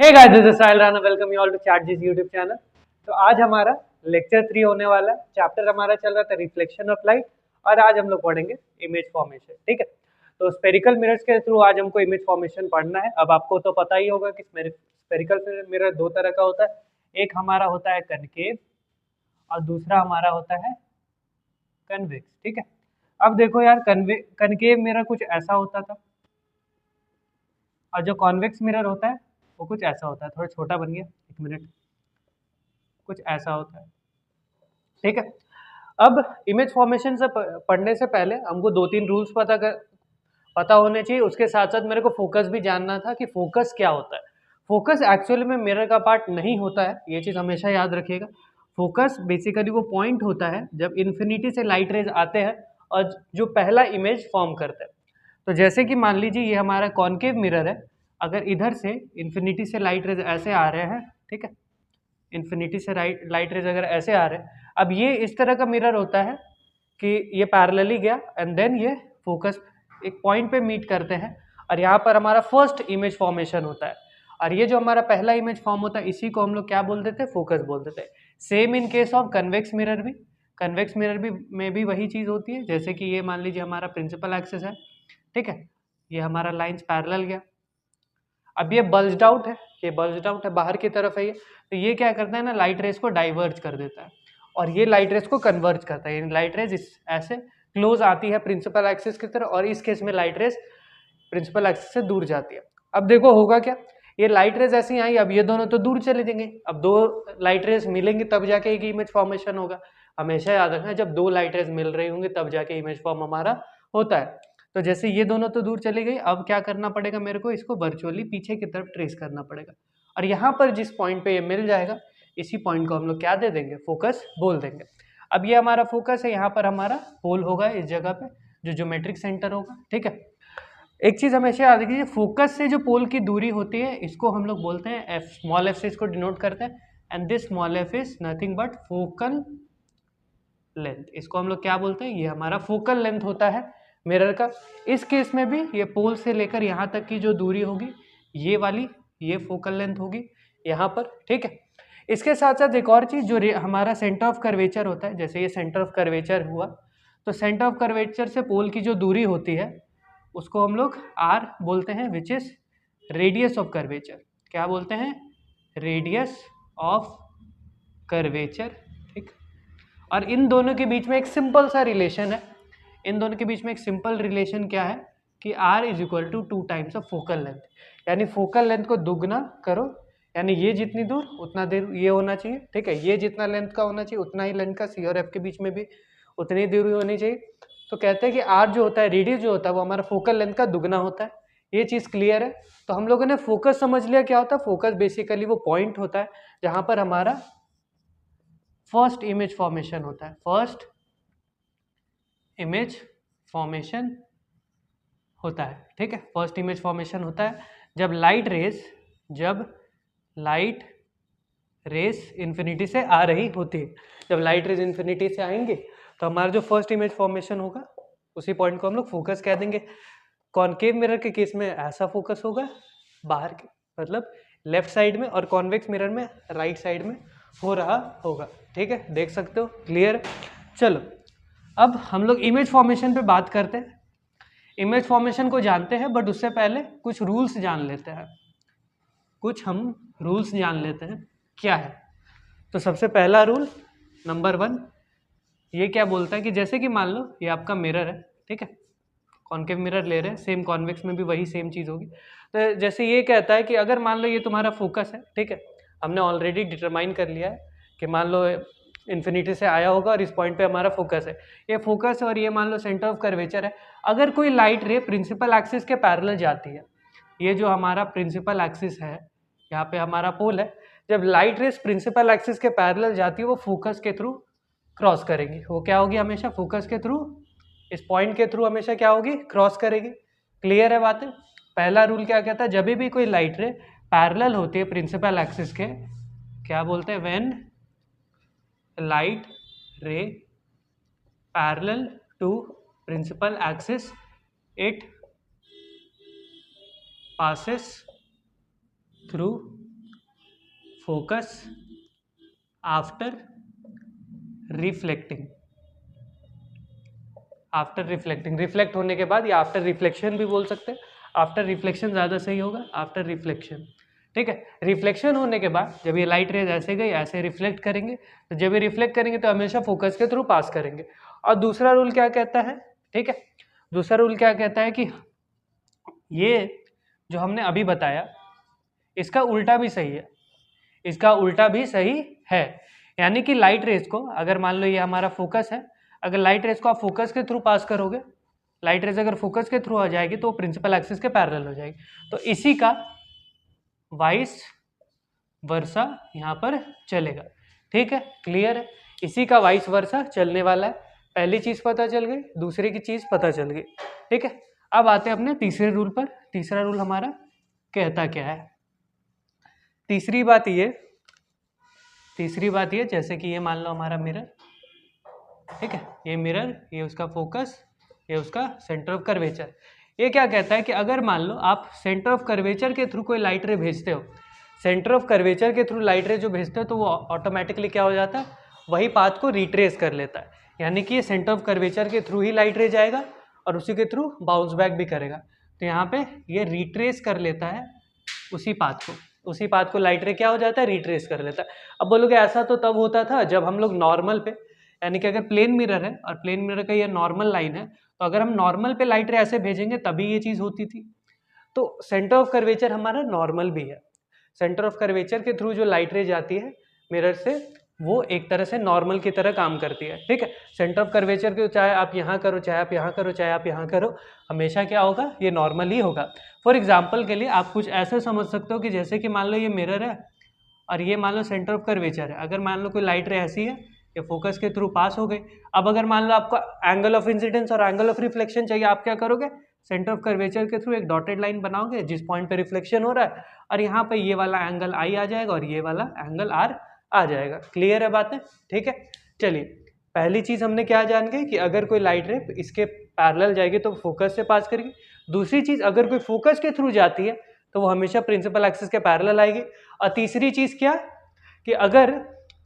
Hey guys, this is Sahil Rana. Welcome you all to चैटजीज YouTube channel. तो आज हमारा लेक्चर 3 होने वाला है। चैप्टर हमारा चल रहा था रिफ्लेक्शन ऑफ लाइट, और आज हम लोग पढ़ेंगे इमेज फॉर्मेशन। ठीक है, तो स्पेरिकल मिरर्स के थ्रू आज हमको इमेज फॉर्मेशन पढ़ना है। अब आपको तो पता ही होगा कि स्पेरिकल मिरर दो तरह का होता है। एक हमारा होता है कनकेव और दूसरा हमारा होता है कन्वेक्स। ठीक है, अब देखो यार, कनकेव मिरर कुछ ऐसा होता था, और जो कॉन्वेक्स मिरर होता है वो कुछ ऐसा होता है। थोड़ा छोटा बन गया, एक मिनट। कुछ ऐसा होता है। ठीक है, अब इमेज फॉर्मेशन से पढ़ने से पहले हमको दो तीन रूल्स पता होने चाहिए। उसके साथ साथ मेरे को फोकस भी जानना था कि फोकस क्या होता है। फोकस एक्चुअली में मिरर का पार्ट नहीं होता है, ये चीज़ हमेशा याद रखिएगा। फोकस बेसिकली वो पॉइंट होता है जब इन्फिनिटी से लाइट रेज आते हैं और जो पहला इमेज फॉर्म करता है। तो जैसे कि मान लीजिए ये हमारा कॉन्केव मिरर है, अगर इधर से इन्फिनिटी से लाइट रेज ऐसे आ रहे हैं, ठीक है, इन्फिनिटी से लाइट रेज अगर ऐसे आ रहे हैं, अब ये इस तरह का मिरर होता है कि ये पैरेलली गया एंड देन ये फोकस एक पॉइंट पे मीट करते हैं, और यहाँ पर हमारा फर्स्ट इमेज फॉर्मेशन होता है। और ये जो हमारा पहला इमेज फॉर्म होता है, इसी को हम लोग क्या बोलते थे, फोकस बोलते थे। Same in case of convex mirror भी। कन्वेक्स मिरर भी में भी वही चीज़ होती है। जैसे कि ये मान लीजिए हमारा प्रिंसिपल एक्सिस है, ठीक है, ये हमारा लाइंस पैरेलल गया। अब ये बल्ज्ड आउट है, ये बल्ज्ड आउट है, बाहर की तरफ है ये। तो ये क्या करता है ना, लाइट रेज को डाइवर्ज कर देता है, और ये लाइट रेज को कन्वर्ज करता है। लाइट रेज ऐसे क्लोज आती है प्रिंसिपल एक्सिस की तरफ, और इस केस में लाइट रेज प्रिंसिपल एक्सिस से दूर जाती है। अब देखो होगा क्या, ये लाइट रेज ऐसी आई, अब ये दोनों तो दूर चले जाएंगे। अब दो लाइट रेज मिलेंगे तब जाके एक इमेज फॉर्मेशन होगा। हमेशा याद रखना, जब दो लाइट रेज मिल रही होंगी तब जाके इमेज फॉर्म हमारा होता है। तो जैसे ये दोनों तो दूर चली गई, अब क्या करना पड़ेगा मेरे को, इसको वर्चुअली पीछे की तरफ ट्रेस करना पड़ेगा, और यहाँ पर जिस पॉइंट पे ये मिल जाएगा, इसी पॉइंट को हम लोग क्या दे देंगे, फोकस बोल देंगे। अब ये हमारा फोकस है, यहाँ पर हमारा पोल होगा इस जगह पे, जो ज्योमेट्रिक सेंटर होगा। ठीक है, एक चीज हमेशा याद रखिए, फोकस से जो पोल की दूरी होती है इसको हम लोग बोलते हैं एफ। स्मॉल एफ से इसको डिनोट करते हैं, and this small F is nothing but focal length. इसको हम लोग क्या बोलते हैं, ये हमारा फोकल लेंथ होता है मिरर का। इस केस में भी ये पोल से लेकर यहाँ तक की जो दूरी होगी, ये वाली, ये फोकल लेंथ होगी यहाँ पर। ठीक है, इसके साथ साथ एक और चीज़, जो हमारा सेंटर ऑफ कर्वेचर होता है, जैसे ये सेंटर ऑफ कर्वेचर हुआ, तो सेंटर ऑफ कर्वेचर से पोल की जो दूरी होती है उसको हम लोग आर बोलते हैं, which is radius of curvature. क्या बोलते हैं, रेडियस ऑफ कर्वेचर। ठीक, और इन दोनों के बीच में एक सिंपल सा रिलेशन है। इन दोनों के बीच में एक सिंपल रिलेशन क्या है कि r is equal to 2 times of focal length. यानी फोकल लेंथ को दुगना करो, यानी ये जितनी दूर उतना देर ये होना चाहिए। ठीक है, ये जितना लेंथ का होना चाहिए उतना ही लेंथ का सी और एफ के बीच में भी उतनी दूरी होनी चाहिए। तो कहते हैं कि r जो होता है, रेडियस जो होता है, वो हमारा फोकल लेंथ का दुगना होता है। ये चीज़ क्लियर है। तो हम लोगों ने फोकस समझ लिया क्या होता है। फोकस बेसिकली वो पॉइंट होता है जहाँ पर हमारा फर्स्ट इमेज फॉर्मेशन होता है। फर्स्ट इमेज फॉर्मेशन होता है। ठीक है, फर्स्ट इमेज फॉर्मेशन होता है जब लाइट रेस इन्फिनिटी से आ रही होती है। जब लाइट रेज इन्फिनिटी से आएंगे तो हमारा जो फर्स्ट इमेज फॉर्मेशन होगा, उसी पॉइंट को हम लोग फोकस कह देंगे। कॉन्केव मिरर के केस में ऐसा फोकस होगा, बाहर के मतलब लेफ्ट साइड में, और कॉन्वेक्स मिरर में राइट साइड में हो रहा होगा। ठीक है, देख सकते हो, क्लियर। चलो, अब हम लोग इमेज फॉर्मेशन पे बात करते हैं। इमेज फॉर्मेशन को जानते हैं, बट उससे पहले कुछ रूल्स जान लेते हैं। क्या है। तो सबसे पहला रूल नंबर 1 ये क्या बोलता है कि जैसे कि मान लो ये आपका मिरर है, ठीक है, कॉन्केव मिरर ले रहे हैं, सेम कॉन्वेक्स में भी वही सेम चीज़ होगी। तो जैसे ये कहता है कि अगर मान लो ये तुम्हारा फोकस है, ठीक है, हमने ऑलरेडी डिटरमाइन कर लिया है कि मान लो इन्फिनिटी से आया होगा और इस पॉइंट पे हमारा फोकस है। ये फोकस और ये मान लो सेंटर ऑफ कर्वेचर है। अगर कोई लाइट रे प्रिंसिपल एक्सिस के पैरेलल जाती है, ये जो हमारा प्रिंसिपल एक्सिस है, यहाँ पे हमारा पोल है, जब लाइट रेस प्रिंसिपल एक्सिस के पैरेलल जाती है वो फोकस के थ्रू क्रॉस करेगी। वो क्या होगी, हमेशा फोकस के थ्रू, इस पॉइंट के थ्रू हमेशा क्या होगी, क्रॉस करेगी। क्लियर है बातें। पहला रूल क्या कहता है, जब भी कोई लाइट रे पैरेलल होती है प्रिंसिपल एक्सिस के, क्या बोलते हैं, when light ray parallel to principal axis it passes through focus after reflecting, after reflecting, reflect होने के बाद, या आफ्टर रिफ्लेक्शन भी बोल सकते हैं, आफ्टर रिफ्लेक्शन ज़्यादा सही होगा, आफ्टर रिफ्लेक्शन, ठीक है। रिफ्लेक्शन होने के बाद जब ये लाइट रेज ऐसे गई, ऐसे रिफ्लेक्ट करेंगे, तो जब ये रिफ्लेक्ट करेंगे तो हमेशा फोकस के थ्रू पास करेंगे। और दूसरा रूल क्या कहता है, ठीक है, दूसरा रूल क्या कहता है कि ये जो हमने अभी बताया इसका उल्टा भी सही है, इसका उल्टा भी सही है। यानी कि लाइट रेज को अगर मान लो ये हमारा फोकस है, अगर लाइट रेज को आप फोकस के थ्रू पास करोगे, लाइट रेज अगर फोकस के थ्रू आ जाएगी तो वो प्रिंसिपल एक्सिस के पैरेलल हो जाएगी। तो इसी का वाइस वर्सा यहाँ पर चलेगा, ठीक है, क्लियर है। इसी का वाइस वर्सा चलने वाला है। पहली चीज पता चल गई, दूसरी की चीज पता चल गई, ठीक है। अब आते हैं अपने तीसरे रूल पर। तीसरा रूल हमारा कहता क्या है? तीसरी बात ये जैसे कि ये मान लो हमारा मिरर, ठीक है, ये मिरर, ये उसका फोकस, ये उसका सेंटर ऑफ कर्वेचर। ये क्या कहता है कि अगर मान लो आप सेंटर ऑफ कर्वेचर के थ्रू कोई लाइट रे भेजते हो, सेंटर ऑफ कर्वेचर के थ्रू लाइट रे जो भेजते हो, तो वो ऑटोमेटिकली क्या हो जाता है, वही पाथ को रिट्रेस कर लेता है। यानी कि ये सेंटर ऑफ कर्वेचर के थ्रू ही लाइट रे जाएगा और उसी के थ्रू बाउंस बैक भी करेगा। तो यहाँ पे ये रिट्रेस कर लेता है उसी पाथ को लाइट रे क्या हो जाता है, रिट्रेस कर लेता है। अब बोलोगे ऐसा तो तब होता था जब हम लोग नॉर्मल पे, यानी कि अगर प्लेन मिरर है और प्लेन मिरर का ये नॉर्मल लाइन है, तो अगर हम नॉर्मल पे लाइट रे ऐसे भेजेंगे तभी ये चीज़ होती थी। तो सेंटर ऑफ कर्वेचर हमारा नॉर्मल भी है, सेंटर ऑफ कर्वेचर के थ्रू जो लाइट रे जाती है मिरर से, वो एक तरह से नॉर्मल की तरह काम करती है, ठीक है। सेंटर ऑफ कर्वेचर को चाहे आप यहाँ करो, चाहे आप यहाँ करो, चाहे आप यहाँ करो, हमेशा क्या होगा, ये नॉर्मल ही होगा। फॉर एग्जाम्पल के लिए आप कुछ ऐसे समझ सकते हो कि जैसे कि मान लो ये मिरर है और ये मान लो सेंटर ऑफ कर्वेचर है। अगर मान लो कोई लाइट रे ऐसी है, ये फोकस के थ्रू पास हो गई। अब अगर मान लो आपको एंगल ऑफ इंसिडेंस और एंगल ऑफ रिफ्लेक्शन चाहिए, आप क्या करोगे, सेंटर ऑफ कर्वेचर के थ्रू एक डॉटेड लाइन बनाओगे जिस पॉइंट पे रिफ्लेक्शन हो रहा है, और यहाँ पे ये वाला एंगल आई आ जाएगा और ये वाला एंगल आर आ जाएगा। क्लियर है बातें, ठीक है। चलिए, पहली चीज हमने क्या जान गई कि अगर कोई लाइट रे इसके पैरेलल जाएगी तो फोकस से पास करेगी। दूसरी चीज, अगर कोई फोकस के थ्रू जाती है तो वो हमेशा प्रिंसिपल एक्सिस के पैरेलल आएगी। और तीसरी चीज क्या, कि अगर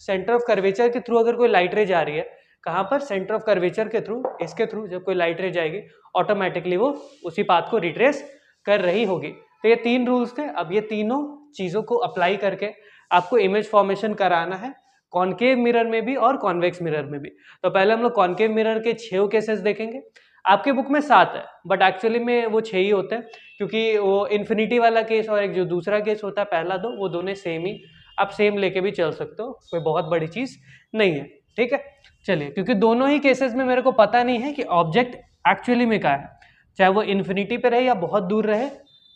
सेंटर ऑफ कर्वेचर के थ्रू अगर कोई लाइट रे जा रही है, कहाँ पर, सेंटर ऑफ कर्वेचर के थ्रू, इसके थ्रू जब कोई लाइट रे जाएगी ऑटोमेटिकली वो उसी पाथ को रिट्रेस कर रही होगी। तो ये तीन रूल्स थे। अब ये तीनों चीज़ों को अप्लाई करके आपको इमेज फॉर्मेशन कराना है, कॉनकेव मिरर में भी और कॉन्वेक्स मिरर में भी। तो पहले हम लोग कॉनकेव मिरर के 6 केसेस देखेंगे। आपके बुक में 7 है, बट एक्चुअली में वो 6 ही होते हैं, क्योंकि वो इन्फिनिटी वाला केस और एक जो दूसरा केस होता है पहला 2, वो दोनों सेम ही, आप सेम लेके भी चल सकते हो, कोई बहुत बड़ी चीज़ नहीं है, ठीक है। चलिए, क्योंकि दोनों ही केसेस में मेरे को पता नहीं है कि ऑब्जेक्ट एक्चुअली में क्या है, चाहे वो इन्फिनिटी पे रहे या बहुत दूर रहे,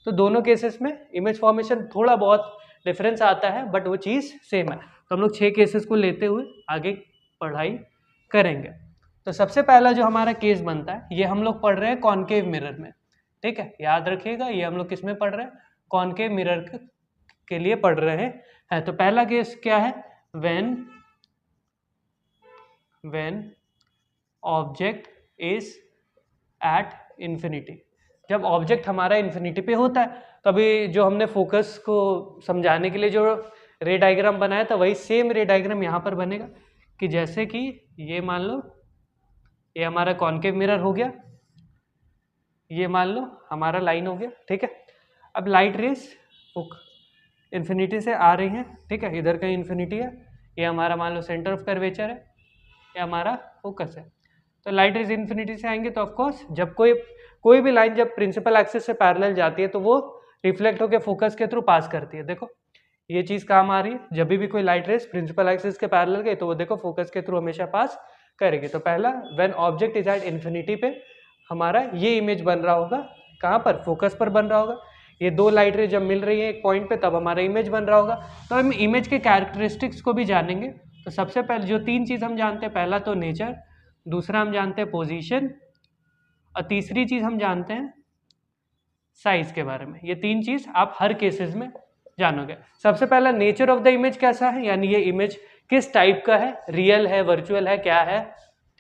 तो दोनों केसेस में इमेज फॉर्मेशन थोड़ा बहुत डिफरेंस आता है, बट वो चीज़ सेम है। तो हम लोग 6 केसेस को लेते हुए आगे पढ़ाई करेंगे। तो सबसे पहला जो हमारा केस बनता है, ये हम लोग पढ़ रहे हैं कॉनकेव मिरर में, ठीक है, याद रखिएगा, ये हम लोग किस में पढ़ रहे हैं, कॉनकेव मिरर के लिए पढ़ रहे हैं। तो पहला केस क्या है, when object is at infinity. जब ऑब्जेक्ट हमारा इन्फिनिटी पे होता है, तो अभी जो हमने फोकस को समझाने के लिए जो रे डायग्राम बनाया था, वही सेम रे डायग्राम यहाँ पर बनेगा, कि जैसे कि ये मान लो ये हमारा कॉनकेव मिरर हो गया, ये मान लो हमारा लाइन हो गया, ठीक है। अब लाइट रेस इन्फिनिटी से आ रही हैं, ठीक है, इधर का इन्फिनिटी है, ये हमारा मान लो सेंटर ऑफ कर्वेचर है, ये हमारा फोकस है। तो लाइट रेज इन्फिनिटी से आएंगे, तो ऑफकोर्स जब कोई भी लाइन जब प्रिंसिपल एक्सिस से पैरेलल जाती है तो वो रिफ्लेक्ट होकर फोकस के थ्रू पास करती है। देखो ये चीज़ काम आ रही है, जब भी कोई लाइट रेज प्रिंसिपल एक्सिस के पैरेलल गई तो वो देखो फोकस के थ्रू हमेशा पास करेगी। तो पहला, when object is at infinity पे हमारा ये इमेज बन रहा होगा, कहाँ पर, फोकस पर बन रहा होगा। ये 2 लाइट रे जब मिल रही है एक पॉइंट पे, तब हमारा इमेज बन रहा होगा। तो हम इमेज के कैरेक्टरिस्टिक्स को भी जानेंगे। तो सबसे पहले जो 3 चीज़ हम जानते हैं, पहला तो नेचर, दूसरा हम जानते हैं पोजीशन, और तीसरी चीज़ हम जानते हैं साइज के बारे में। ये 3 चीज़ आप हर केसेस में जानोगे। सबसे पहला, नेचर ऑफ द इमेज कैसा है, यानी ये इमेज किस टाइप का है, रियल है, वर्चुअल है, क्या है,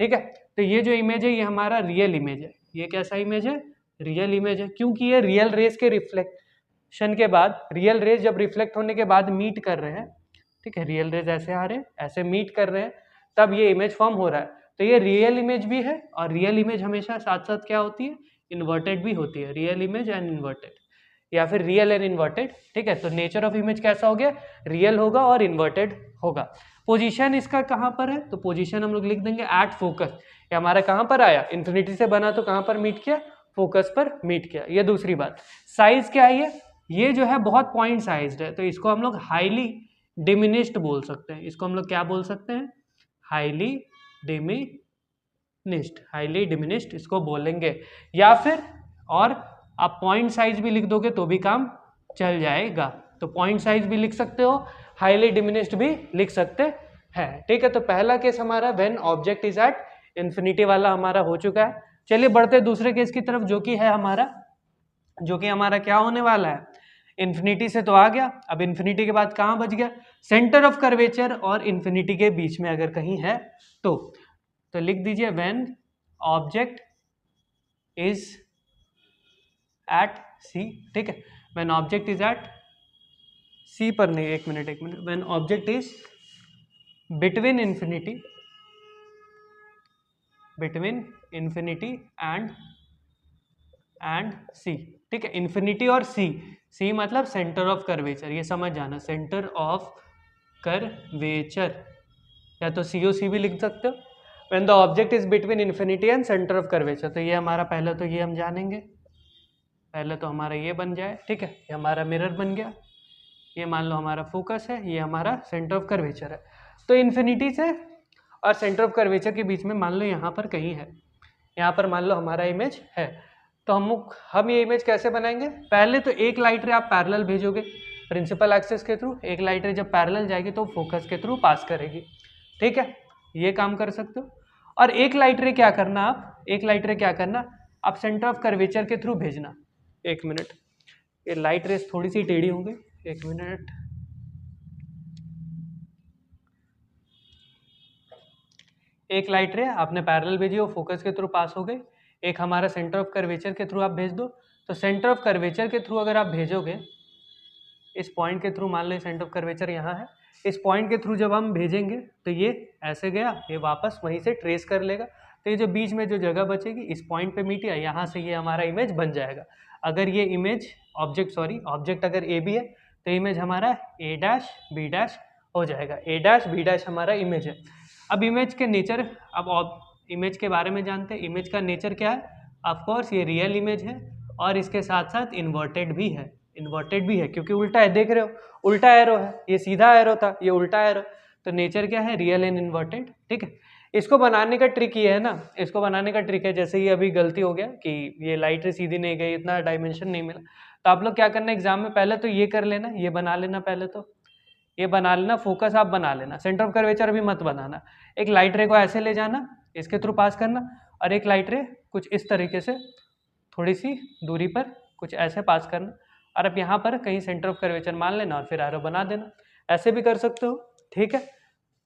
ठीक है। तो ये जो इमेज है ये हमारा रियल इमेज है। ये कैसा इमेज है, रियल इमेज है, क्योंकि ये रियल रेस के रिफ्लेक्शन के बाद, रियल रेस जब रिफ्लेक्ट होने के बाद मीट कर रहे हैं, ठीक है, रियल रेज ऐसे आ रहे हैं, ऐसे मीट कर रहे हैं, तब ये इमेज फॉर्म हो रहा है। तो ये रियल इमेज भी है, और रियल इमेज हमेशा साथ साथ क्या होती है, इन्वर्टेड भी होती है, रियल इमेज एंड इन्वर्टेड, या फिर रियल एंड इन्वर्टेड। ठीक है, तो नेचर ऑफ इमेज कैसा हो गया, रियल होगा और इन्वर्टेड होगा। पोजीशन इसका कहाँ पर है, तो पोजीशन हम लोग लिख देंगे एट फोकस। ये हमारा कहाँ पर आया, इन्फिनिटी से बना तो कहाँ पर मीट किया, फोकस पर मीट किया। ये दूसरी बात। साइज क्या है, ये जो है बहुत पॉइंट साइज्ड है, तो इसको हम लोग हाईली डिमिनिश्ड बोल सकते हैं। इसको हम लोग क्या बोल सकते हैं, हाईली डिमिनिश्ड, हाईली डिमिनिश्ड इसको बोलेंगे। या फिर और आप पॉइंट साइज भी लिख दोगे तो भी काम चल जाएगा, तो पॉइंट साइज भी लिख सकते हो, हाईली डिमिनिश्ड भी लिख सकते हैं। ठीक है, तो पहला केस हमारा when object is at infinity वाला हमारा हो चुका है। चलिए बढ़ते दूसरे केस की तरफ, जो कि हमारा क्या होने वाला है, इन्फिनिटी से तो आ गया, अब इन्फिनिटी के बाद कहाँ बच गया, सेंटर ऑफ कर्वेचर और इन्फिनिटी के बीच में अगर कहीं है तो लिख दीजिए when object is at C. ठीक है, when object is at C पर नहीं, एक minute, when object is between infinity and C. ठीक है, इन्फिनिटी और सी मतलब सेंटर ऑफ कर्वेचर, ये समझ जाना, सेंटर ऑफ कर्वेचर, या तो सी भी लिख सकते हो। When the object is between infinity and centre of curvature, तो ये हमारा पहले तो ये हम जानेंगे, पहले तो हमारा ये बन जाए। ठीक है, ये हमारा मिरर बन गया, ये मान लो हमारा फोकस है, ये हमारा सेंटर ऑफ कर्वेचर है। तो इन्फिनिटी से और सेंटर ऑफ कर्वेचर के बीच में मान लो यहाँ पर कहीं है, यहाँ पर मान लो हमारा इमेज है, तो हम ये इमेज कैसे बनाएंगे, पहले तो एक लाइट रे आप पैरेलल भेजोगे प्रिंसिपल एक्सिस के थ्रू, एक लाइट रे जब पैरेलल जाएगी तो फोकस के थ्रू पास करेगी। ठीक है, ये काम कर सकते हो। और एक लाइट रे क्या करना, आप सेंटर ऑफ कर्वेचर के थ्रू भेजना। एक मिनट, ये लाइट रेस थोड़ी सी टेढ़ी होंगी, एक मिनट, एक लाइट रे आपने पैरेलल भेजी, वो फोकस के थ्रू पास हो गई, एक हमारा सेंटर ऑफ कर्वेचर के थ्रू आप भेज दो। तो सेंटर ऑफ कर्वेचर के थ्रू अगर आप भेजोगे, इस पॉइंट के थ्रू, मान लो सेंटर ऑफ कर्वेचर यहाँ है, इस पॉइंट के थ्रू जब हम भेजेंगे तो ये ऐसे गया, ये वापस वहीं से ट्रेस कर लेगा, तो ये जो बीच में जो जगह बचेगी इस पॉइंट पे मीट किया, यहाँ से ये हमारा इमेज बन जाएगा। अगर ये इमेज ऑब्जेक्ट अगर ए बी है तो इमेज हमारा ए डैश बी डैश हो जाएगा, ए डैश बी डैश हमारा इमेज है। अब इमेज के नेचर, अब इमेज के बारे में जानते हैं, इमेज का नेचर क्या है, ऑफकोर्स ये रियल इमेज है और इसके साथ साथ इन्वर्टेड भी है, क्योंकि उल्टा है, देख रहे हो उल्टा एरो है, ये सीधा एरो था, ये उल्टा एरो, तो नेचर क्या है, रियल एंड इन्वर्टेड। ठीक है, इसको बनाने का ट्रिक ये है ना, इसको बनाने का ट्रिक है, जैसे ये अभी गलती हो गया कि ये लाइट सीधी नहीं गई, इतना डायमेंशन नहीं मिला, तो आप लोग क्या करना एग्जाम में, पहले तो ये कर लेना, ये बना लेना, पहले तो ये बना लेना, फोकस आप बना लेना, सेंटर ऑफ कर्वेचर भी मत बनाना। एक लाइट रे को ऐसे ले जाना, इसके थ्रू पास करना, और एक लाइट रे कुछ इस तरीके से थोड़ी सी दूरी पर कुछ ऐसे पास करना, और अब यहाँ पर कहीं सेंटर ऑफ कर्वेचर मान लेना और फिर एरो बना देना, ऐसे भी कर सकते हो। ठीक है,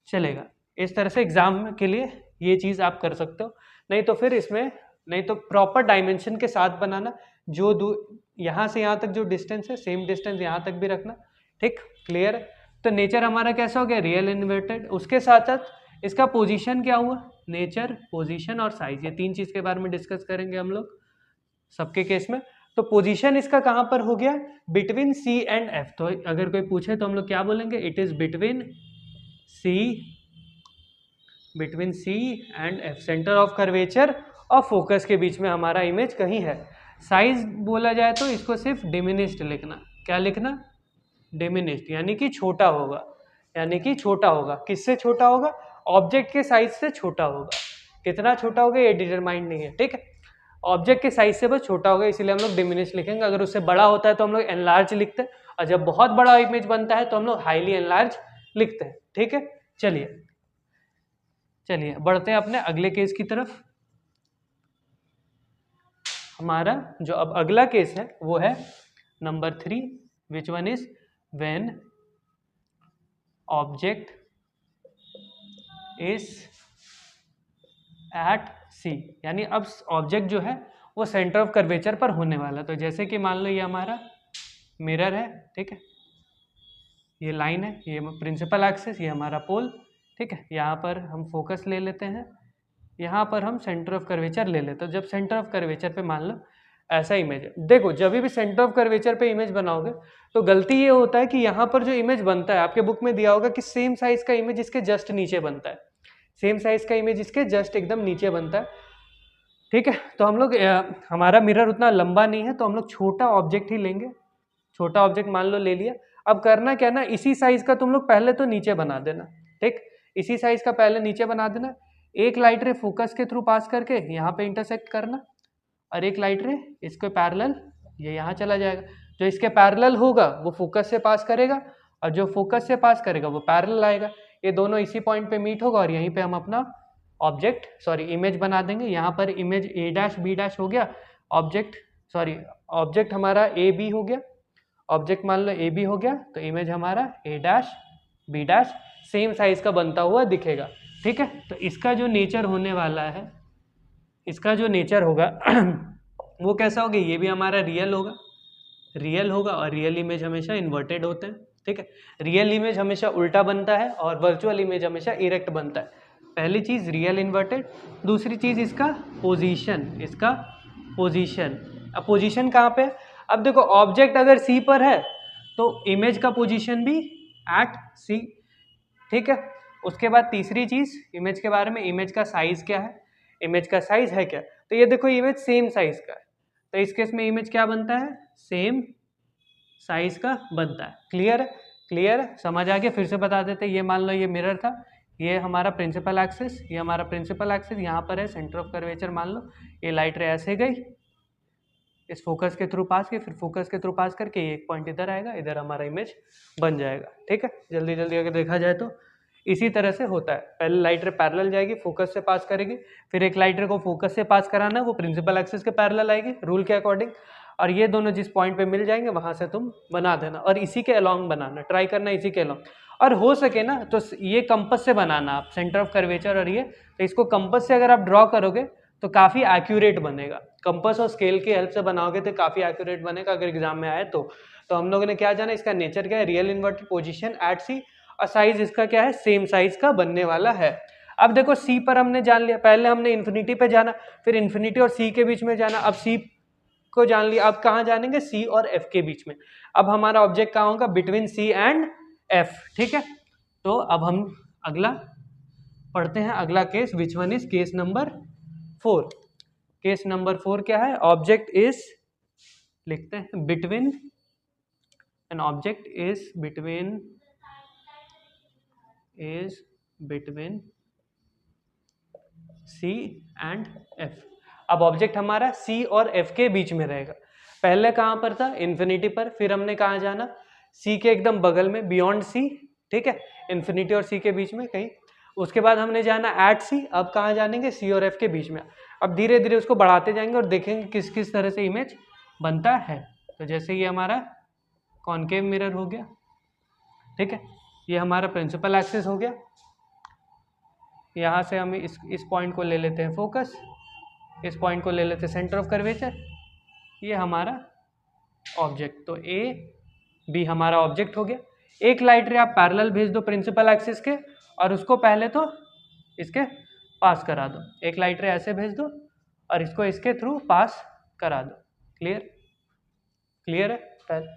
चलेगा, इस तरह से एग्जाम के लिए ये चीज़ आप कर सकते हो। नहीं तो फिर इसमें, नहीं तो प्रॉपर डायमेंशन के साथ बनाना, जो यहाँ से यहाँ तक जो डिस्टेंस है सेम डिस्टेंस यहाँ तक भी रखना। ठीक, क्लियर है। तो नेचर हमारा कैसा हो गया, रियल इन्वर्टेड। उसके साथ साथ इसका पोजीशन क्या हुआ, नेचर, पोजीशन और साइज, ये तीन चीज़ के बारे में डिस्कस करेंगे हम लोग सबके केस में। तो पोजीशन इसका कहाँ पर हो गया, बिटवीन सी एंड एफ। तो अगर कोई पूछे तो हम लोग क्या बोलेंगे, it is between C and F, centre of curvature और फोकस के बीच में हमारा इमेज कहीं है। साइज बोला जाए तो इसको सिर्फ डिमिनिश्ड लिखना, क्या लिखना, डिमिनिश्ड, यानी कि छोटा होगा, किससे छोटा होगा, ऑब्जेक्ट के साइज से छोटा होगा। कितना छोटा होगा ये डिटरमाइंड नहीं है। ठीक है, ऑब्जेक्ट के साइज से बस छोटा होगा, इसीलिए हम लोग डिमिनिश लिखेंगे। अगर उससे बड़ा होता है तो हम लोग एनलार्ज लिखते हैं, और जब बहुत बड़ा इमेज बनता है तो हम लोग हाईली एनलार्ज लिखते हैं। ठीक है, चलिए बढ़ते हैं अपने अगले केस की तरफ। हमारा जो अब अगला केस है वो है number 3, which one is when object is at C, यानी अब ऑब्जेक्ट जो है वो सेंटर ऑफ कर्वेचर पर होने वाला। तो जैसे कि मान लो ये हमारा मिरर है, ठीक है, ये लाइन है, ये प्रिंसिपल एक्सिस, ये हमारा पोल, ठीक है। यहाँ पर हम फोकस ले लेते हैं, यहाँ पर हम सेंटर ऑफ कर्वेचर ले लेते हैं। जब सेंटर ऑफ कर्वेचर पे मान लो ऐसा इमेज है, देखो जब भी सेंटर ऑफ कर्वेचर पे इमेज बनाओगे तो गलती ये होता है कि यहाँ पर जो इमेज बनता है, आपके बुक में दिया होगा कि सेम साइज का इमेज इसके जस्ट नीचे बनता है, सेम साइज का इमेज इसके जस्ट एकदम नीचे बनता है, ठीक है। तो हम लोग हमारा मिरर उतना लंबा नहीं है तो हम लोग छोटा ऑब्जेक्ट ही लेंगे, छोटा ऑब्जेक्ट मान लो ले लिया। अब करना क्या ना, इसी साइज का तुम लोग पहले तो नीचे बना देना, ठीक, इसी साइज का पहले नीचे बना देना। एक लाइट रे फोकस के थ्रू पास करके यहाँ पे इंटरसेक्ट करना, और एक लाइट रे इसके पैरेलल ये यहाँ चला जाएगा। जो इसके पैरेलल होगा वो फोकस से पास करेगा, और जो फोकस से पास करेगा वो पैरेलल आएगा। ये दोनों इसी पॉइंट पे मीट होगा और यहीं पे हम अपना ऑब्जेक्ट इमेज बना देंगे। यहाँ पर image A dash B dash हो गया, ऑब्जेक्ट हमारा ए बी हो गया, ऑब्जेक्ट मान लो ए बी हो गया, तो इमेज हमारा A dash B dash same size का बनता हुआ दिखेगा, ठीक है। तो इसका जो नेचर होने वाला है, इसका जो नेचर होगा वो कैसा होगा, ये भी हमारा रियल होगा और रियल इमेज हमेशा इन्वर्टेड होते हैं, ठीक है। रियल इमेज हमेशा उल्टा बनता है और वर्चुअल इमेज हमेशा इरेक्ट बनता है। पहली चीज रियल इन्वर्टेड, दूसरी चीज इसका पोजीशन। अब पोजीशन कहाँ पे, अब देखो ऑब्जेक्ट अगर सी पर है तो इमेज का पोजीशन भी एट सी, ठीक है। उसके बाद तीसरी चीज इमेज के बारे में, इमेज का साइज क्या है, इमेज का साइज है क्या, तो ये देखो इमेज सेम साइज का है, तो इस केस में इमेज क्या बनता है, सेम साइज का बनता है। क्लियर है, समझ आ गया। फिर से बता देते, ये मान लो ये मिरर था, ये हमारा प्रिंसिपल एक्सिस, ये हमारा प्रिंसिपल एक्सिस यहाँ पर है, सेंटर ऑफ कर्वेचर मान लो, ये लाइट रे ऐसे गई, इस फोकस के थ्रू पास की, फिर फोकस के थ्रू पास करके ये एक पॉइंट इधर आएगा, इधर हमारा इमेज बन जाएगा, ठीक है। जल्दी जल्दी अगर देखा जाए तो इसी तरह से होता है। पहले लाइट रे पैरेलल जाएगी, फोकस से पास करेगी, फिर एक लाइट रे को फोकस से पास कराना है, वो प्रिंसिपल एक्सिस के पैरेलल आएगी रूल के अकॉर्डिंग, और ये दोनों जिस पॉइंट पे मिल जाएंगे वहां से तुम बना देना, और इसी के अलोंग बनाना, ट्राई करना इसी के अलोंग। और हो सके ना तो ये कंपस से बनाना आप, सेंटर ऑफ कर्वेचर और ये, तो इसको कंपस से अगर आप ड्रॉ करोगे तो काफ़ी एक्यूरेट बनेगा। कंपस और स्केल की हेल्प से बनाओगे तो काफ़ी एक्यूरेट बनेगा अगर एग्जाम में आए तो। हम लोगों ने क्या जाना, इसका नेचर क्या है, रियल इन्वर्टेड पोजीशन एट सी, और साइज इसका क्या है, सेम साइज का बनने वाला है। अब देखो सी पर हमने जान लिया, पहले हमने इन्फिनिटी पे जाना, फिर इन्फिनिटी और सी के बीच में जाना, अब सी को जान लिया, अब कहाँ जानेंगे, सी और एफ के बीच में। अब हमारा ऑब्जेक्ट कहाँ होगा, बिटवीन सी एंड एफ, ठीक है। तो अब हम अगला पढ़ते हैं, अगला case, which one is case number 4। Case number 4 क्या है, ऑब्जेक्ट इज, लिखते हैं between, an object is between C and F। अब ऑब्जेक्ट हमारा C और F के बीच में रहेगा। पहले कहाँ पर था, इन्फिनिटी पर, फिर हमने कहाँ जाना, C के एकदम बगल में, बियॉन्ड C, ठीक है, इन्फिनिटी और C के बीच में कहीं। उसके बाद हमने जाना एट C, अब कहाँ जानेंगे, C और F के बीच में। अब धीरे धीरे उसको बढ़ाते जाएंगे और देखेंगे किस किस तरह से इमेज बनता है। तो जैसे ये हमारा कॉनकेव मिरर हो गया, ठीक है, ये हमारा प्रिंसिपल एक्सिस हो गया, यहाँ से हम इस पॉइंट को ले लेते हैं फोकस, इस पॉइंट को ले लेते हैं सेंटर ऑफ कर्वेचर, ये हमारा ऑब्जेक्ट। तो ए बी हमारा ऑब्जेक्ट हो गया। एक लाइट रे आप पैरेलल भेज दो प्रिंसिपल एक्सिस के, और उसको पहले तो इसके पास करा दो, एक लाइट रे ऐसे भेज दो और इसको इसके थ्रू पास करा दो। क्लियर है, पहले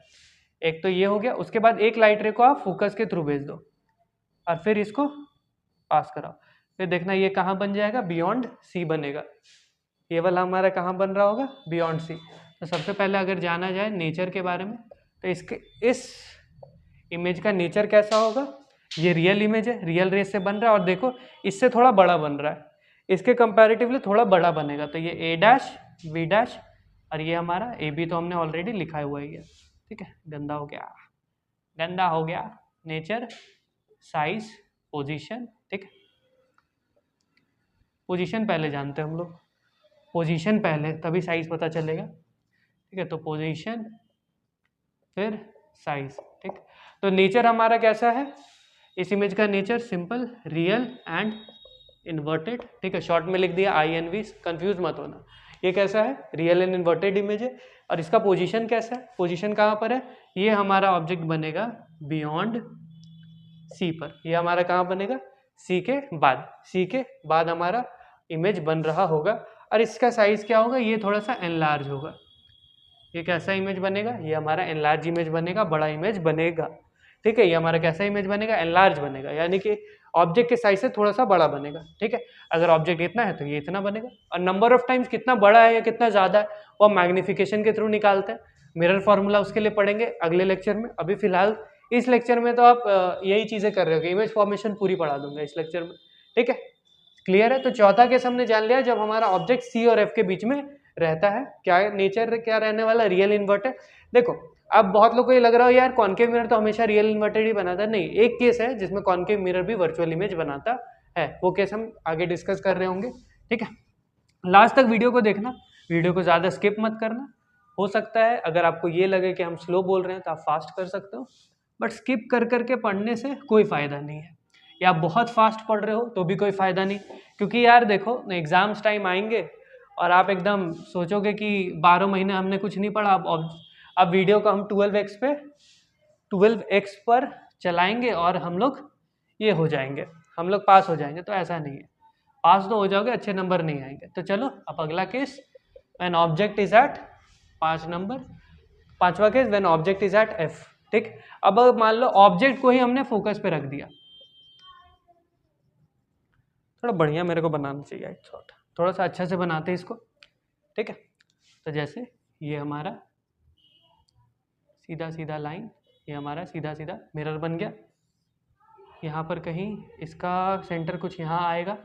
एक तो ये हो गया। उसके बाद एक लाइट रे को आप फोकस के थ्रू भेज दो और फिर इसको पास कराओ, फिर देखना ये कहाँ बन जाएगा, बियॉन्ड सी बनेगा। ये वाला हमारा कहाँ बन रहा होगा, बियॉन्ड सी। तो सबसे पहले अगर जाना जाए नेचर के बारे में, तो इस इमेज का नेचर कैसा होगा, ये रियल इमेज है, रियल रेस से बन रहा है, और देखो इससे थोड़ा बड़ा बन रहा है, इसके कंपैरेटिवली थोड़ा बड़ा बनेगा। तो ये ए डैश बी डैश, और ये हमारा ए बी तो हमने ऑलरेडी लिखा हुआ ही है, ठीक है। गंदा हो गया नेचर, साइज, पोजीशन, ठीक है। पोजीशन पहले जानते हैं हम लोग, पोजीशन पहले तभी साइज पता चलेगा, ठीक है। तो पोजीशन फिर साइज, ठीक। तो नेचर हमारा कैसा है, इस इमेज का nature simple, real and inverted, ठीक है। शॉर्ट में लिख दिया INV, कंफ्यूज मत होना। ये कैसा है, रियल एंड इन्वर्टेड इमेज है। और इसका पोजीशन कैसा है, पोजीशन कहाँ पर है, ये हमारा ऑब्जेक्ट बनेगा बियॉन्ड सी पर, ये हमारा कहाँ बनेगा, सी के बाद हमारा इमेज बन रहा होगा। और इसका साइज क्या होगा, ये थोड़ा सा एनलार्ज होगा। ये कैसा इमेज बनेगा, ये हमारा एनलार्ज इमेज बनेगा, बड़ा इमेज बनेगा। ठीक है, ये हमारा कैसा इमेज बनेगा, एनलार्ज बनेगा, यानी कि ऑब्जेक्ट के साइज से थोड़ा सा बड़ा बनेगा। ठीक है, अगर ऑब्जेक्ट इतना है तो ये इतना बनेगा। और नंबर ऑफ टाइम्स कितना बड़ा है या कितना ज़्यादा है वो हम मैग्निफिकेशन के थ्रू निकालते हैं। मिरर फॉर्मूला उसके लिए पढ़ेंगे अगले लेक्चर में। अभी फिलहाल इस लेक्चर में तो आप यही चीज़ें कर रहे हो, इमेज फॉर्मेशन पूरी पढ़ा दूंगा इस लेक्चर में। ठीक है, क्लियर है। तो चौथा केस हमने जान लिया, जब हमारा ऑब्जेक्ट सी और एफ के बीच में रहता है, क्या नेचर क्या रहने वाला, रियल इन्वर्टेड। देखो अब बहुत लोगों को ये लग रहा हो यार कॉन्केव मिरर तो हमेशा रियल इन्वर्टेड ही बनाता है। नहीं, एक केस है जिसमें कॉन्केव मिरर भी वर्चुअल इमेज बनाता है, वो केस हम आगे डिस्कस कर रहे होंगे। ठीक है, लास्ट तक वीडियो को देखना, वीडियो को ज़्यादा स्किप मत करना। हो सकता है अगर आपको ये लगे कि हम स्लो बोल रहे हैं तो आप फास्ट कर सकते हो, बट स्किप कर करके पढ़ने से कोई फ़ायदा नहीं है, या आप बहुत फास्ट पढ़ रहे हो तो भी कोई फ़ायदा नहीं। क्योंकि यार देखो एग्ज़ाम्स टाइम आएंगे और आप एकदम सोचोगे कि 12 महीने हमने कुछ नहीं पढ़ा। अब वीडियो को हम 12x पर चलाएंगे और हम लोग ये हो जाएंगे, हम लोग पास हो जाएंगे, तो ऐसा नहीं है। पास तो हो जाओगे, अच्छे नंबर नहीं आएंगे। तो चलो अब अगला case, when object is at 5 number, पांचवा case when object is at f। ठीक, अब मान लो ऑब्जेक्ट को ही हमने फोकस पे रख दिया, थोड़ा बढ़िया मेरे को बनाना चाहिए, थोड़ा सा अच्छा से बनाते हैं इसको। ठीक है, तो जैसे ये हमारा सीधा सीधा लाइन, ये हमारा सीधा सीधा मिरर बन गया। यहाँ पर कहीं इसका सेंटर कुछ यहाँ आएगा,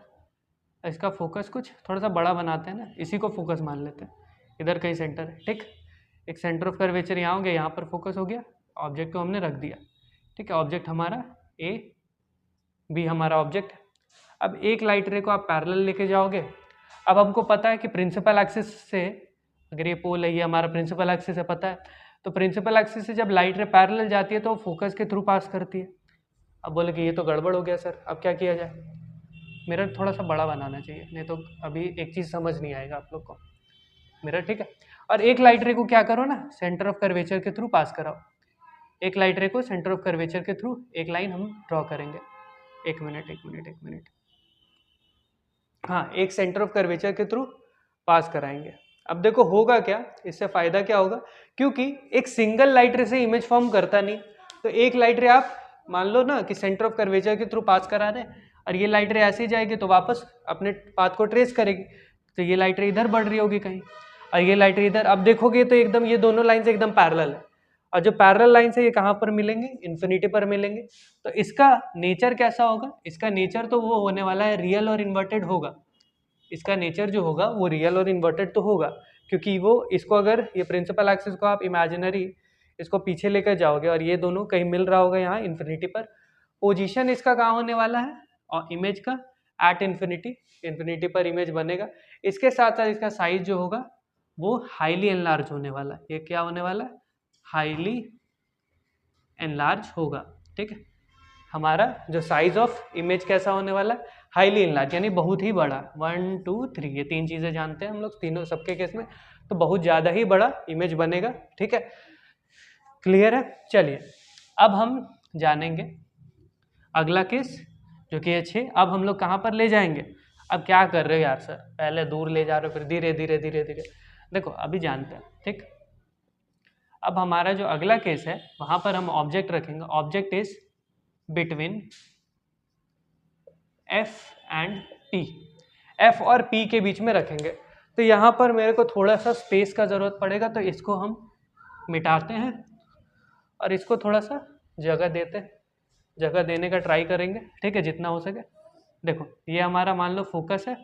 इसका फोकस कुछ थोड़ा सा बड़ा बनाते हैं ना, इसी को फोकस मान लेते हैं, इधर कहीं सेंटर है। ठीक, एक सेंटर ऑफ कर्वेचर यहाँ हो गया, यहाँ पर फोकस हो गया, ऑब्जेक्ट को हमने रख दिया। ठीक है, ऑब्जेक्ट हमारा ए बी हमारा ऑब्जेक्ट। अब एक लाइट रे को आप पैरेलल लेके जाओगे। अब हमको पता है कि प्रिंसिपल एक्सिस से, अगर ये पोल है, ये हमारा प्रिंसिपल एक्सिस है, पता है, तो प्रिंसिपल एक्सिस से जब लाइट रे पैरेलल जाती है तो फोकस के थ्रू पास करती है। अब बोले कि ये तो गड़बड़ हो गया सर, अब क्या किया जाए, मिरर थोड़ा सा बड़ा बनाना चाहिए, नहीं तो अभी एक चीज़ समझ नहीं आएगा आप लोग को मिरर। ठीक है, और एक लाइट रे को क्या करो ना, सेंटर ऑफ कर्वेचर के थ्रू पास कराओ। एक लाइट रे को सेंटर ऑफ कर्वेचर के थ्रू एक लाइन हम ड्रॉ करेंगे। एक मिनट, हाँ, एक सेंटर ऑफ कर्वेचर के थ्रू पास कराएंगे। अब देखो होगा क्या, इससे फायदा क्या होगा, क्योंकि एक सिंगल लाइट रे से इमेज फॉर्म करता नहीं, तो एक लाइट रे आप मान लो ना कि सेंटर ऑफ कर्वेचर के थ्रू पास करा रहे हैं, और ये लाइट रे ऐसे ही जाएगी तो वापस अपने पाथ को ट्रेस करेगी, तो ये लाइट रे इधर बढ़ रही होगी कहीं, और ये लाइट रे इधर। अब देखोगे तो एकदम ये दोनों लाइन से एकदम पैरेलल है, और जो पैरेलल लाइन से ये कहाँ पर मिलेंगे, इन्फिनिटी पर मिलेंगे। तो इसका नेचर कैसा होगा, इसका नेचर तो वो होने वाला है रियल और इन्वर्टेड होगा। इसका नेचर जो होगा वो रियल और इन्वर्टेड तो होगा, क्योंकि वो इसको अगर ये प्रिंसिपल एक्सिस को आप इमेजिनरी इसको पीछे लेकर जाओगे और ये दोनों कहीं मिल रहा होगा यहाँ इन्फिनिटी पर, पोजीशन इसका कहाँ होने वाला है, और इमेज का एट इन्फिनिटी पर इमेज बनेगा। इसके साथ साथ इसका साइज जो होगा वो हाईली एनलार्ज होने वाला है। ये क्या होने वाला है, हाईली एनलार्ज होगा। ठीक है, हमारा जो साइज ऑफ इमेज कैसा होने वाला है, हाईली एनलार्ज, यानी बहुत ही बड़ा। 1 2 3 ये 3 चीज़ें जानते हैं हम लोग तीनों सबके केस में, तो बहुत ज़्यादा ही बड़ा इमेज बनेगा। ठीक है, क्लियर है। चलिए अब हम जानेंगे अगला केस जो कि है 6। अब हम लोग कहाँ पर ले जाएंगे, अब क्या कर रहे हो यार सर, पहले दूर ले जा रहे हो फिर धीरे धीरे धीरे धीरे, देखो अभी जानते हैं। ठीक, अब हमारा जो अगला केस है वहाँ पर हम ऑब्जेक्ट रखेंगे, object is between F and P, F और P के बीच में रखेंगे। तो यहाँ पर मेरे को थोड़ा सा स्पेस का ज़रूरत पड़ेगा, तो इसको हम मिटाते हैं और इसको थोड़ा सा जगह देने का ट्राई करेंगे। ठीक है, जितना हो सके। देखो ये हमारा मान लो फोकस है,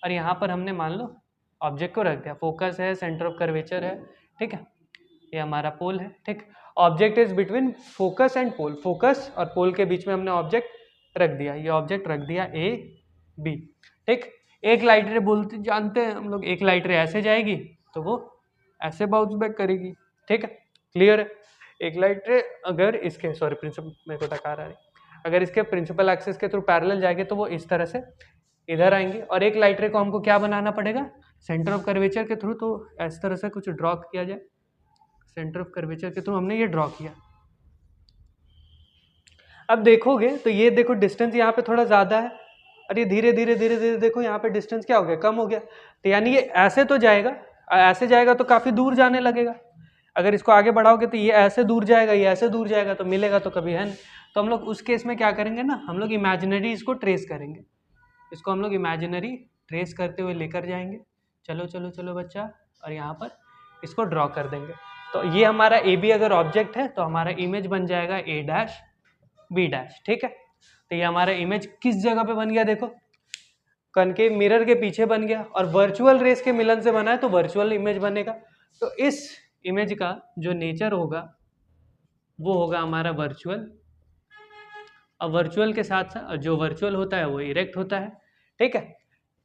और यहाँ पर हमने मान लो ऑब्जेक्ट को रख दिया, फोकस है, सेंटर ऑफ कर्वेचर है। ठीक है, ये हमारा पोल है। ठीक, object is between focus and pole, focus और पोल के बीच में हमने ऑब्जेक्ट रख दिया, ये ऑब्जेक्ट रख दिया ए बी। ठीक, एक लाइट रे बोलते जानते हैं हम लोग, एक लाइट रे ऐसे जाएगी तो वो ऐसे बाउंस बैक करेगी। ठीक है, क्लियर है। एक लाइट रे अगर इसके प्रिंसिपल मेरे को टका रहा है, अगर इसके प्रिंसिपल एक्सिस के थ्रू पैरेलल जाएगी तो वो इस तरह से इधर आएंगे, और एक लाइट रे को हमको क्या बनाना पड़ेगा, सेंटर ऑफ कर्वेचर के थ्रू तो इस तरह से कुछ ड्रॉ किया जाए, सेंटर ऑफ कर्वेचर के थ्रू हमने ये ड्रॉ किया। अब देखोगे तो ये देखो डिस्टेंस यहाँ पे थोड़ा ज़्यादा है और ये धीरे धीरे धीरे धीरे देखो यहाँ पे डिस्टेंस क्या हो गया, कम हो गया। तो यानी ये ऐसे तो जाएगा, ऐसे जाएगा तो काफ़ी दूर जाने लगेगा। अगर इसको आगे बढ़ाओगे तो ये ऐसे दूर जाएगा, ये ऐसे दूर जाएगा, तो मिलेगा तो कभी है नहीं। तो हम लोग उस केस में क्या करेंगे ना, हम लोग इमेजिनरी इसको ट्रेस करेंगे, इसको हम लोग इमेजिनरी ट्रेस करते हुए लेकर जाएंगे। चलो चलो चलो बच्चा, और यहाँ पर इसको ड्रॉ कर देंगे। तो ये हमारा ए बी अगर ऑब्जेक्ट है तो हमारा इमेज बन जाएगा ए डैश बी डैश, ठीक है। तो ये हमारा इमेज किस जगह पे बन गया, देखो कनकेव मिरर के पीछे बन गया, और वर्चुअल रेस के मिलन से बना है तो वर्चुअल इमेज बनेगा। तो इस इमेज का जो नेचर होगा वो होगा हमारा वर्चुअल। अब वर्चुअल के साथ साथ जो वर्चुअल होता है वो इरेक्ट होता है, ठीक है।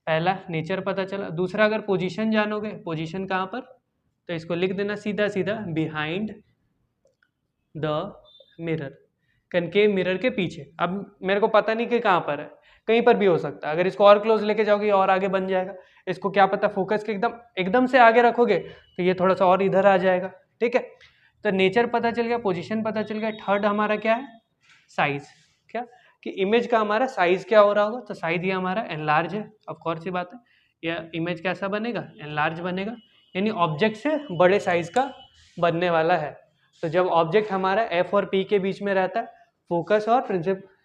पहला नेचर पता चला। दूसरा अगर पोजीशन जानोगे, पोजीशन कहाँ पर, तो इसको लिख देना सीधा सीधा, behind the mirror, concave mirror के पीछे। अब मेरे को पता नहीं कि कहाँ पर है, कहीं पर भी हो सकता है। अगर इसको और क्लोज लेके जाओगे और आगे बन जाएगा। इसको क्या पता फोकस के एकदम से आगे रखोगे तो ये थोड़ा सा और इधर आ जाएगा, ठीक है। तो नेचर पता चल गया, पोजीशन पता चल गया। थर्ड हमारा क्या है, साइज। क्या कि इमेज का हमारा साइज क्या हो रहा होगा, तो साइज ये हमारा एनलार्ज है, ऑफ कोर्स सी बात है। यह इमेज कैसा बनेगा, एनलार्ज बनेगा, यानी ऑब्जेक्ट से बड़े साइज का बनने वाला है। तो जब ऑब्जेक्ट हमारा एफ और पी के बीच में रहता है, फोकस और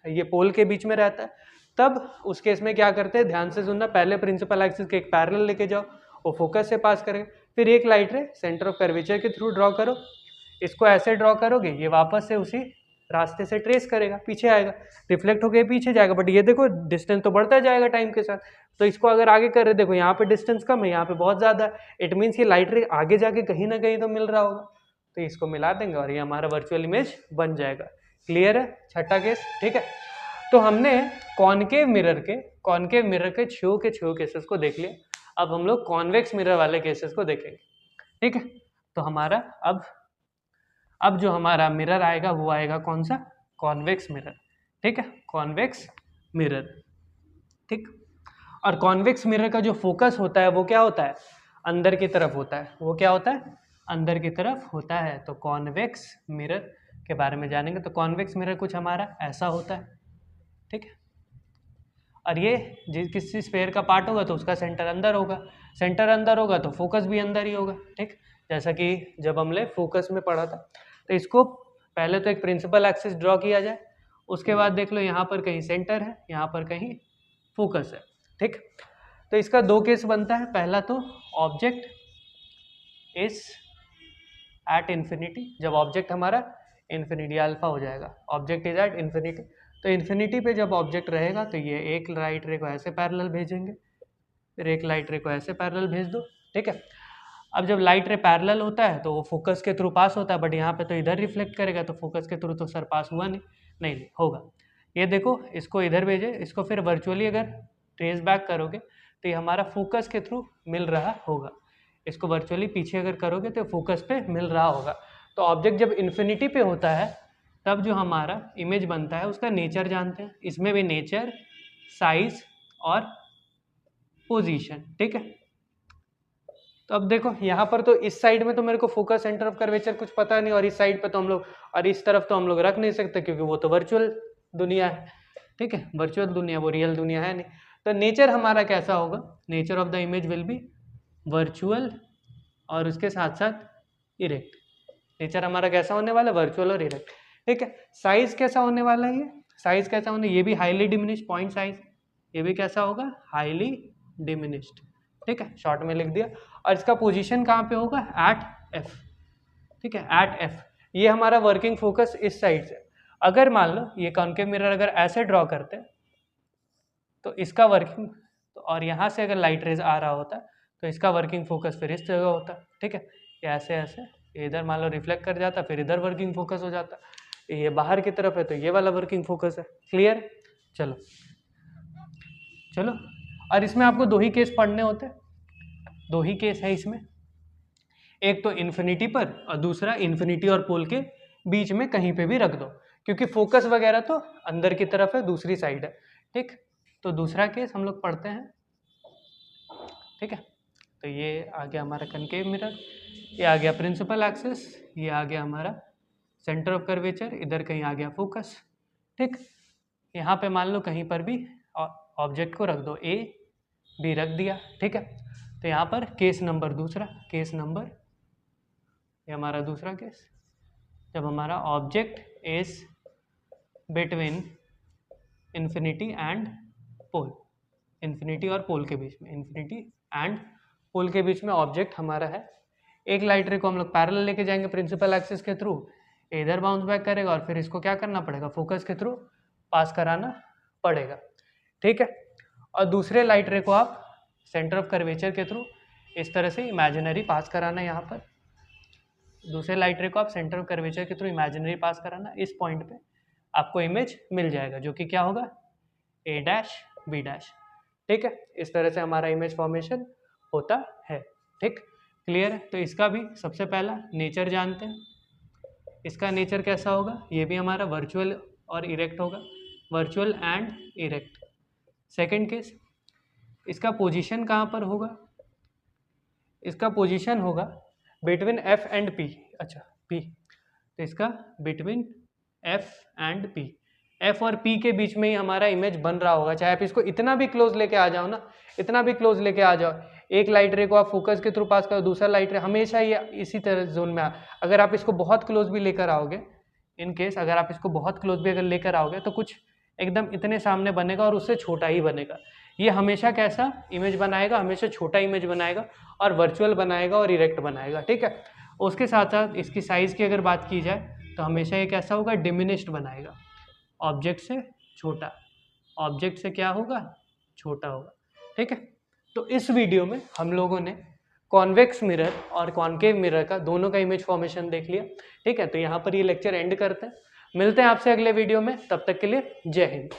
ये पोल के बीच में रहता है, तब उस केस में क्या करते हैं, ध्यान से सुनना। पहले प्रिंसिपल एक्सिस के एक पैरेलल लेके जाओ, वो फोकस से पास करेगा, फिर एक लाइट रे सेंटर ऑफ कर्वेचर के थ्रू ड्रॉ करो। इसको ऐसे ड्रॉ करोगे, ये वापस से उसी रास्ते से ट्रेस करेगा, पीछे आएगा, रिफ्लेक्ट होकर पीछे जाएगा। बट ये देखो डिस्टेंस तो बढ़ता जाएगा टाइम के साथ। तो इसको अगर आगे कर रहे, देखो यहाँ पे डिस्टेंस कम है, यहाँ पे बहुत ज़्यादा है। इट मीन्स ये लाइट रे आगे जाके कहीं ना कहीं तो मिल रहा होगा, तो इसको मिला देंगे और ये हमारा वर्चुअल इमेज बन जाएगा। क्लियर है, छठा केस, ठीक है। तो हमने कॉनकेव मिरर के छो केसेस को देख लिया। अब हम लोग कॉन्वेक्स मिरर वाले केसेस को देखेंगे, ठीक है। तो हमारा अब जो हमारा मिरर आएगा वो आएगा कौन सा, कॉन्वेक्स मिरर, ठीक है, कॉन्वेक्स मिरर, ठीक। और कॉन्वेक्स मिरर का जो फोकस होता है वो क्या होता है, अंदर की तरफ होता है। वो क्या होता है, अंदर की तरफ होता है। तो कॉन्वेक्स मिरर के बारे में जानेंगे। तो कॉन्वेक्स मिरर कुछ हमारा ऐसा होता है, ठीक है। और ये किसी स्फेयर का पार्ट होगा तो उसका सेंटर अंदर होगा, सेंटर अंदर होगा तो फोकस भी अंदर ही होगा, ठीक। जैसा कि जब हमने फोकस में पढ़ा था। तो इसको पहले तो एक प्रिंसिपल एक्सिस ड्रॉ किया जाए, उसके बाद देख लो यहाँ पर कहीं सेंटर है, यहाँ पर कहीं फोकस है, ठीक। तो इसका दो केस बनता है। पहला तो ऑब्जेक्ट इज एट इन्फिनिटी, जब ऑब्जेक्ट हमारा इन्फिनिटी अल्फा हो जाएगा, ऑब्जेक्ट इज एट इन्फिनिटी। तो इन्फिनिटी पे जब ऑब्जेक्ट रहेगा तो ये एक लाइट रे को ऐसे पैरेलल भेजेंगे, फिर एक लाइट रे को ऐसे पैरेलल भेज दो, ठीक है। अब जब लाइट रे पैरेलल होता है तो वो फोकस के थ्रू पास होता है, बट यहाँ पे तो इधर रिफ्लेक्ट करेगा, तो फोकस के थ्रू तो सर पास हुआ नहीं होगा। ये देखो, इसको इधर भेजे, इसको फिर वर्चुअली अगर ट्रेस बैक करोगे तो ये हमारा फोकस के थ्रू मिल रहा होगा। इसको वर्चुअली पीछे अगर करोगे तो फोकस पे मिल रहा होगा। तो ऑब्जेक्ट जब इन्फिनिटी पे होता है तब जो हमारा इमेज बनता है उसका नेचर जानते हैं। इसमें भी नेचर, साइज और पोजीशन, ठीक है। तो अब देखो यहाँ पर तो इस साइड में तो मेरे को फोकस सेंटर ऑफ कर्वेचर कुछ पता नहीं, और इस साइड पे तो हम लोग, और इस तरफ तो हम लोग रख नहीं सकते क्योंकि वो तो वर्चुअल दुनिया है, ठीक है, वर्चुअल दुनिया, वो रियल दुनिया है नहीं। तो नेचर हमारा कैसा होगा, nature of the image will be virtual और उसके साथ साथ इरेक्ट। नेचर हमारा कैसा होने वाला है, वर्चुअल और इरेक्ट, ठीक है। साइज कैसा होने वाला है, ये साइज कैसा होने, ये भी हाईली डिमिनिश्ड पॉइंट साइज, ये भी कैसा होगा, हाईली डिमिनिश्ड, ठीक है, शॉर्ट में लिख दिया। और इसका पोजीशन कहाँ पे होगा, एट एफ, ठीक है, एट एफ। ये हमारा वर्किंग फोकस इस साइड से। अगर मान लो ये कॉन्केव मिरर अगर ऐसे ड्रॉ करते तो इसका वर्किंग, तो और यहाँ से अगर लाइट रेज आ रहा होता तो इसका वर्किंग फोकस फिर इस जगह होता, ठीक है। ये ऐसे ऐसे इधर मान लो रिफ्लेक्ट कर जाता, फिर इधर वर्किंग फोकस हो जाता। ये बाहर की तरफ है तो ये वाला वर्किंग फोकस है। क्लियर, चलो चलो। और इसमें आपको दो ही केस पढ़ने होते हैं, दो ही केस है इसमें, एक तो इन्फिनिटी पर और दूसरा इन्फिनिटी और पोल के बीच में कहीं पे भी रख दो, क्योंकि फोकस वगैरह तो अंदर की तरफ है, दूसरी साइड है, ठीक। तो दूसरा केस हम लोग पढ़ते हैं, ठीक है। तो ये आ गया हमारा कनकेव मिरर, ये आ गया प्रिंसिपल एक्सिस, ये आ गया हमारा सेंटर ऑफ कर्वेचर, इधर कहीं आ गया फोकस। ठीक, यहाँ पे मान लो कहीं पर भी ऑब्जेक्ट को रख दो, ए बी रख दिया। ठीक है, तो यहाँ पर केस नंबर दूसरा, केस नंबर ये हमारा दूसरा केस, जब हमारा object is between infinity and pole, infinity और पोल के बीच में, इन्फिनिटी एंड पोल के बीच में ऑब्जेक्ट हमारा है। एक लाइट रे को हम लोग पैरेलल लेके जाएंगे प्रिंसिपल एक्सिस के थ्रू, इधर बाउंस बैक करेगा और फिर इसको क्या करना पड़ेगा, फोकस के थ्रू पास कराना पड़ेगा। ठीक है, और दूसरे लाइट रे को आप सेंटर ऑफ कर्वेचर के थ्रू इस तरह से इमेजिनरी पास कराना, यहाँ पर दूसरे लाइट रे को आप सेंटर ऑफ कर्वेचर के थ्रू इमेजिनरी पास कराना, इस पॉइंट पे आपको इमेज मिल जाएगा जो कि क्या होगा, ए डैश बी डैश। ठीक है, इस तरह से हमारा इमेज फॉर्मेशन होता है। ठीक, क्लियर है। तो इसका भी सबसे पहला नेचर जानते हैं, इसका नेचर कैसा होगा, ये भी हमारा वर्चुअल और इरेक्ट होगा, virtual and erect. Second case, इसका पोजीशन कहाँ पर होगा, इसका पोजीशन होगा बिटवीन एफ एंड पी। अच्छा पी, तो इसका between F and P, F और पी के बीच में ही हमारा इमेज बन रहा होगा। चाहे आप इसको इतना भी क्लोज लेके आ जाओ ना, इतना भी क्लोज लेके आ जाओ, एक लाइट रे को आप फोकस के थ्रू पास करो, दूसरा लाइट रे हमेशा ये इसी तरह जोन में अगर आप इसको बहुत क्लोज भी लेकर आओगे, इन केस अगर आप इसको बहुत क्लोज भी अगर लेकर आओगे तो कुछ एकदम इतने सामने बनेगा और उससे छोटा ही बनेगा। ये हमेशा कैसा इमेज बनाएगा, हमेशा छोटा इमेज बनाएगा और वर्चुअल बनाएगा और इरेक्ट बनाएगा। ठीक है, उसके साथ साथ इसकी साइज़ की अगर बात की जाए तो हमेशा ये कैसा होगा, डिमिनिश्ड बनाएगा, ऑब्जेक्ट से छोटा, ऑब्जेक्ट से क्या होगा, छोटा होगा। ठीक है, तो इस वीडियो में हम लोगों ने कॉन्वेक्स मिरर और कॉन्केव मिरर का दोनों का इमेज फॉर्मेशन देख लिया। ठीक है, तो यहाँ पर ये लेक्चर एंड करते हैं, मिलते हैं आपसे अगले वीडियो में, तब तक के लिए जय हिंद।